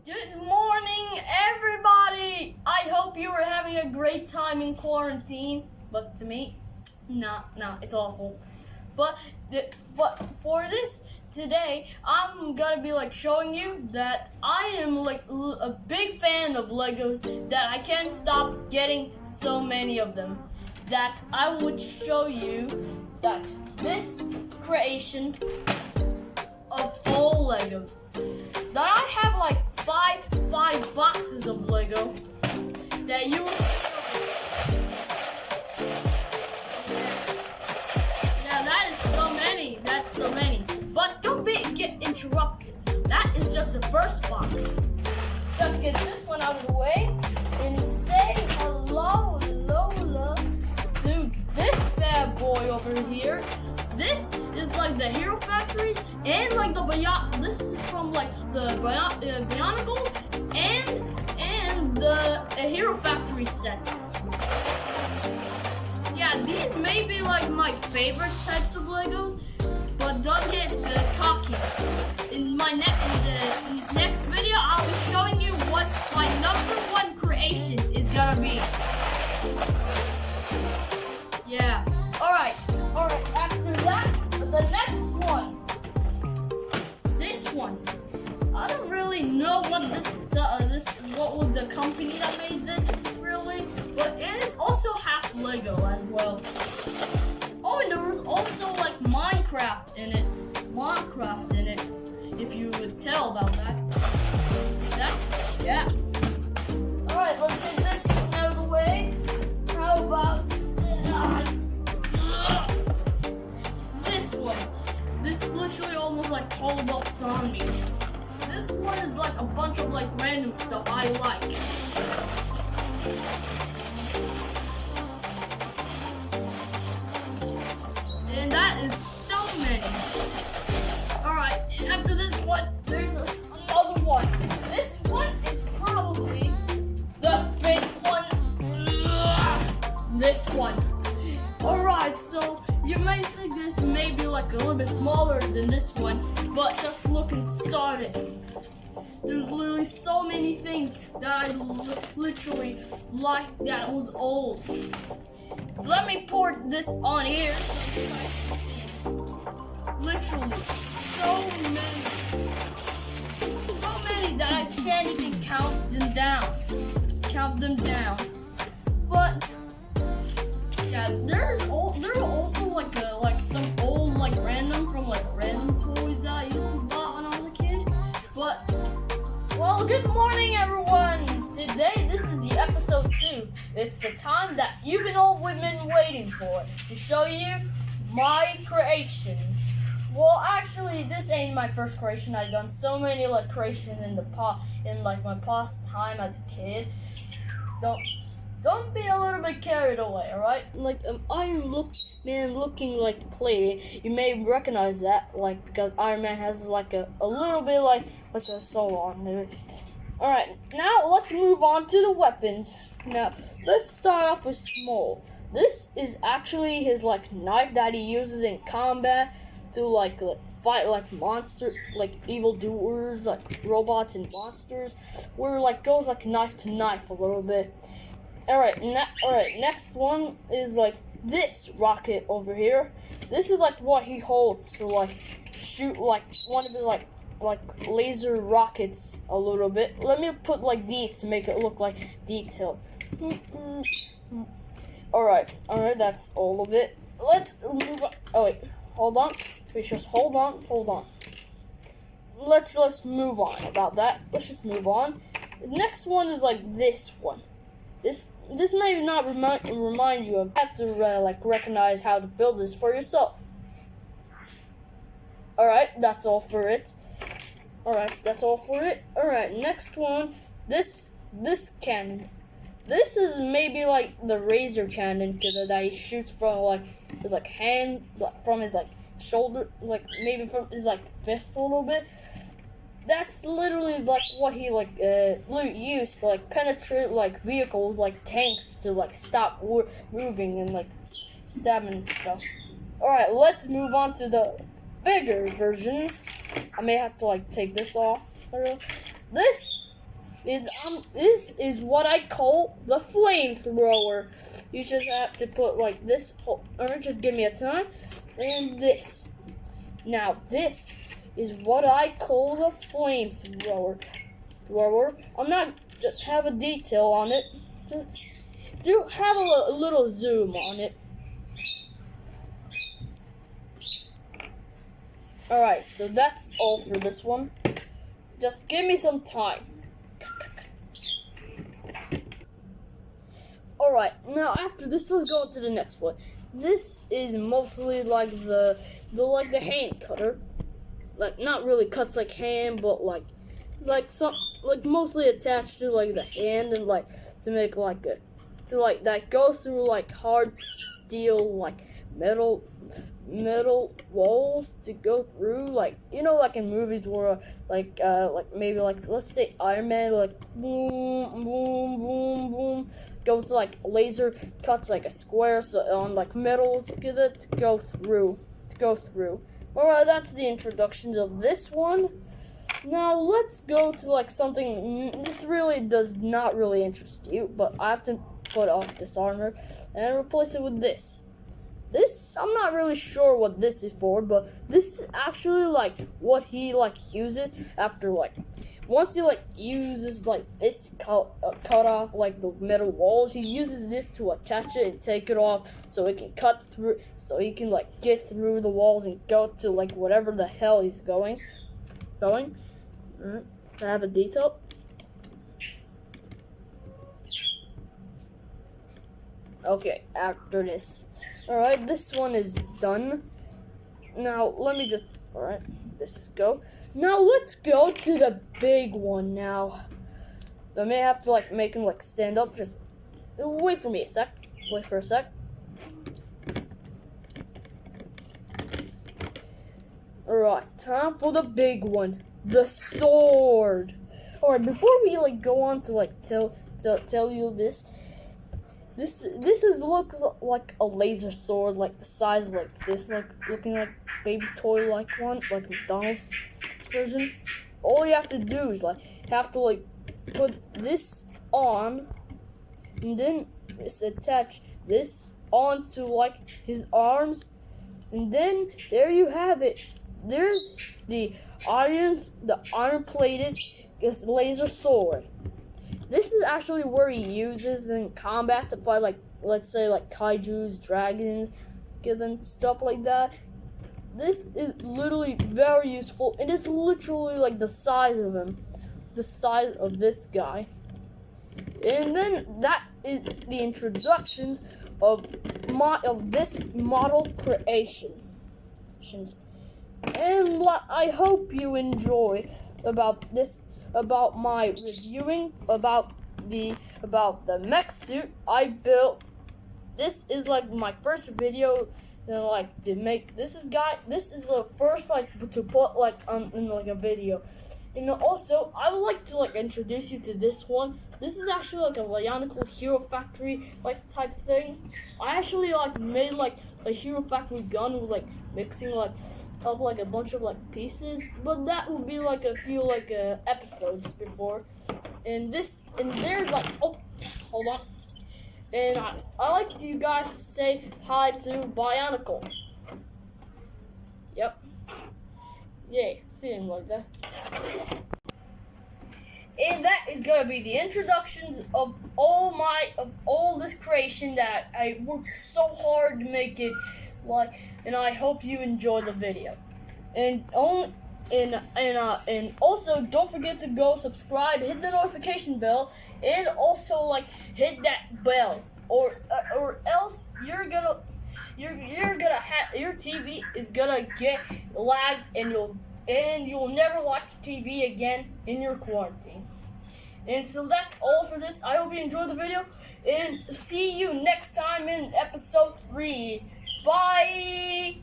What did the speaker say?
Good morning, everybody! I hope you are having a great time in quarantine. But to me, nah, it's awful. But for this today, I'm gonna be showing you that I am a big fan of Legos. That I can't stop getting so many of them. That I would show you that this creation of all Legos. That I have five boxes of Lego that you that is so many. That's so many. But don't get interrupted. That is just the first box. Let's get this one out of the way and say hello, Lola, to this bad boy over here. This is the Hero Factories and this is from the Bionicle and the Hero Factory sets. Yeah, these may be my favorite types of Legos, but don't get cocky. In my next video, I'll be showing you what my #1 creation is gonna be. Yeah. All right. After that, the next one. This one. I don't really know what what was the company that made this really, but it is also half Lego as well. Oh, and there was also Minecraft in it. If you would tell about that. See that? Yeah. All right, let's get this one out of the way. How about this one? This literally almost pulled up on me. This one is a bunch of random stuff I like. And that is so many. Alright, after this one, there's another one. This one is probably the big one. This one. Alright, so you may think this may be a little bit smaller than this one, but just look inside it. There's literally so many things that I literally like that was old. Let me pour this on here. Literally so many that I can't even count them down. But yeah, there are also some old random from random toys that I used to buy when I was a kid. But well, good morning everyone. Today this is the episode 2. It's the time that you've all been waiting for to show you my creation. Well, actually, this ain't my first creation. I've done so many creation in my past time as a kid. Don't be a little bit carried away, alright? Iron Man looking plate. You may recognize that, because Iron Man has a little bit a soul on it. Alright, now let's move on to the weapons. Now, let's start off with Small. This is actually his knife that he uses in combat to fight monster evildoers, robots and monsters, where goes knife to knife a little bit. Alright, next one is this rocket over here. This is what he holds to shoot one of the laser rockets a little bit. Let me put these to make it look detailed. Alright, that's all of it. Let's move on. Oh wait, hold on. Just hold on. Let's move on about that. Let's just move on. The next one is this one. This may not remind you of. You have to recognize how to build this for yourself. Alright, that's all for it. Alright, next one. This cannon. This is maybe the razor cannon that he shoots from his hand, from his shoulder, maybe from his fist a little bit. That's literally what he used to penetrate vehicles tanks to stop moving and stabbing and stuff. Alright, let's move on to the bigger versions. I may have to take this off. This this is what I call the flamethrower. You just have to put like this, or just give me a time, and this. Now this is what I call the flamethrower. I'm not just have a detail on it. Do have a little zoom on it. Alright, so that's all for this one. Just give me some time. Alright, now after this, let's go to the next one. This is mostly like the hand cutter. Like, not really cuts like ham, but like mostly attached to like the hand, and like to make like that goes through like hard steel, like metal walls to go through, like, you know, like in movies where like maybe like, let's say Iron Man, like boom boom boom boom, goes to like laser cuts like a square on like metals to go through. Alright, that's the introductions of this one. Now let's go to like something, this really does not really interest you, but I have to put off this armor and replace it with this. This, I'm not really sure what this is for, but this is actually like what he like uses after like, once he like uses like this to cut off like the metal walls, he uses this to attach it and take it off so it can cut through, so he can like get through the walls and go to like whatever the hell he's going. I have a detail. Okay, after this. Alright, this one is done. Now, let me just, alright, this is go. Now, let's go to the big one now. I may have to, like, make him, like, stand up. Just wait for me a sec. Wait for a sec. Alright, time for the big one. The sword. Alright, before we, like, go on to, like, tell you this, This looks like a laser sword, like the size like this, like looking like baby toy like one, like McDonald's version. All you have to do is like put this on, and then attach this onto like his arms, and then there you have it. There's the iron plated laser sword. This is actually where he uses in combat to fight, like, let's say, like, kaijus, dragons, and stuff like that. This is literally very useful. It is literally, like, the size of him. The size of this guy. And then that is the introductions of this model creation. And I hope you enjoy about my reviewing about the mech suit I built. This is like my first video, like to make. This is the first like to put like in like a video. And also, I would like to like introduce you to this one. This is actually like a Bionicle Hero Factory like type thing. I actually like made like a Hero Factory gun with like mixing like up like a bunch of like pieces, but that would be like a few like episodes before. And there's like, oh, hold on. And I like you guys to say hi to Bionicle. Yep. Yay, see him like that. And that is gonna be the introductions of all this creation that I worked so hard to make it like, and I hope you enjoy the video. And also don't forget to go subscribe, hit the notification bell, and also like hit that bell, or else your TV is gonna get lagged, and you'll never watch TV again in your quarantine. And so that's all for this. I hope you enjoyed the video, and see you next time in episode 3. Bye!